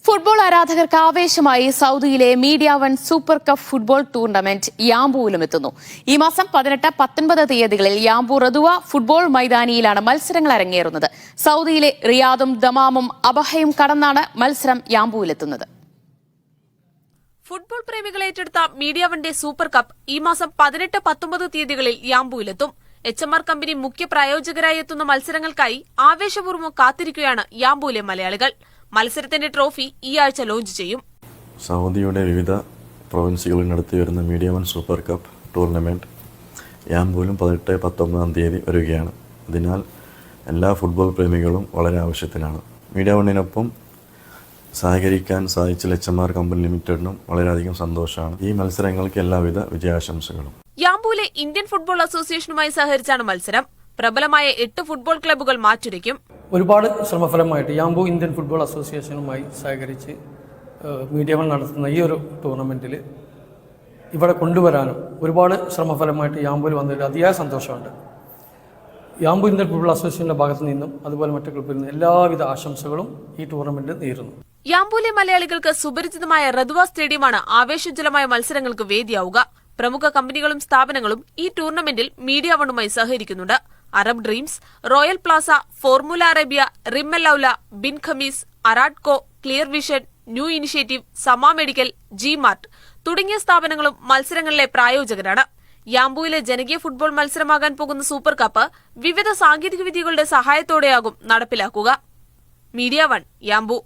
Football ആരാധകർക്ക് ആവേശമായി സൗദിയിലെ media one super cup football tournament യാംബൂവിലും എത്തുന്നു. ഈ മാസം 18, 19 തീയതികളിൽ യാംബൂ റദുവ ഫുട്ബോൾ മൈതാനിയിലാണ് മത്സരങ്ങൾ അരങ്ങേറുന്നത്. സൗദിയിലെ റിയാദും ദമാമും അബഹയും കടന്നാണ് മത്സരം യാംബൂവിലെത്തുന്നത്. ഫുട്ബോൾ പ്രേമികൾ ഏറ്റെടുത്ത മീഡിയ വൺഡേ സൂപ്പർ കപ്പ് ഈ മാസം 18, 19 തീയതികളിൽ യാംബൂവിലെത്തും. HMR കമ്പനി മുഖ്യ പ്രായോജകരായി എത്തുന്ന മത്സരങ്ങൾക്കായി ആവേശപൂർവ്വം കാത്തിരിക്കുകയാണ് യാംബൂവിലെ മലയാളികൾ. മത്സരത്തിന്റെ ട്രോഫി ഈ ആഴ്ച ലോഞ്ച് ചെയ്യും. സൗദിയുടെ വിവിധ പ്രൊവിൻസുകളിൽ നടത്തിവരുന്ന media one super cup tournament യാംബൂവിലും 18, 19 തീയതി വരികയാണ്. അതിനാൽ എല്ലാ ഫുട്ബോൾ പ്രേമികളും വളരെ ആവശ്യത്തിനാണ്. മീഡിയ വണ്ണിനൊപ്പം സഹകരിക്കാൻ സാധിച്ച HMR കമ്പനി ലിമിറ്റഡിനും വളരെയധികം സന്തോഷമാണ്. ഈ മത്സരങ്ങൾക്ക് എല്ലാവിധ വിജയാശംസകളും. യാംബൂവിലെ ഇന്ത്യൻ ഫുട്ബോൾ അസോസിയേഷനുമായി സഹകരിച്ചാണ് മത്സരം. പ്രബലമായ 8 ഫുട്ബോൾ ക്ലബ്ബുകൾ മാറ്റുരയ്ക്കും. ഒരുപാട് ശ്രമഫലമായിട്ട് യാംബൂ ഇന്ത്യൻ ഫുട്ബോൾ അസോസിയേഷനുമായി സഹകരിച്ച് മീഡിയ വൺ നടത്തുന്ന ഈ ഒരു ടൂർണമെന്റിൽ ഇവിടെ കൊണ്ടുവരാനും ഒരുപാട് ശ്രമഫലമായിട്ട് യാംബൂവിൽ വന്നതിൽ അതിയായ സന്തോഷമുണ്ട്. യാംബൂ ഇന്ത്യൻ ഫുട്ബോൾ അസോസിയേഷന്റെ ഭാഗത്തു നിന്നും അതുപോലെ മറ്റു ക്ലബ്ബിൽ നിന്നും എല്ലാവിധ ആശംസകളും ഈ ടൂർണമെന്റ് നേരുന്നു. യാംബൂവിലെ മലയാളികൾക്ക് സുപരിചിതമായ റദുവ സ്റ്റേഡിയമാണ് ആവേശോജ്വലമായ മത്സരങ്ങൾക്ക് വേദിയാവുക. പ്രമുഖ കമ്പനികളും സ്ഥാപനങ്ങളും ഈ ടൂർണമെന്റിൽ മീഡിയ വണ്ണുമായി സഹകരിക്കുന്നുണ്ട്. Arab dreams, royal plaza, formula Arabia, Rimal Aula, bin Khamis, Aradco, clear vision, new initiative, Sama medical, G mart തുടങ്ങിയ സ്ഥാപനങ്ങളും മത്സരങ്ങളിലെ പ്രായോജകരാണ്. യാംബൂവിലെ ജനകീയ ഫുട്ബോൾ മത്സരമാകാൻ പോകുന്ന സൂപ്പർ കപ്പ് വിവിധ സാങ്കേതിക വിദ്യകളുടെ സഹായത്തോടെയാകും നടപ്പിലാക്കുക. Media one, യാംബൂ.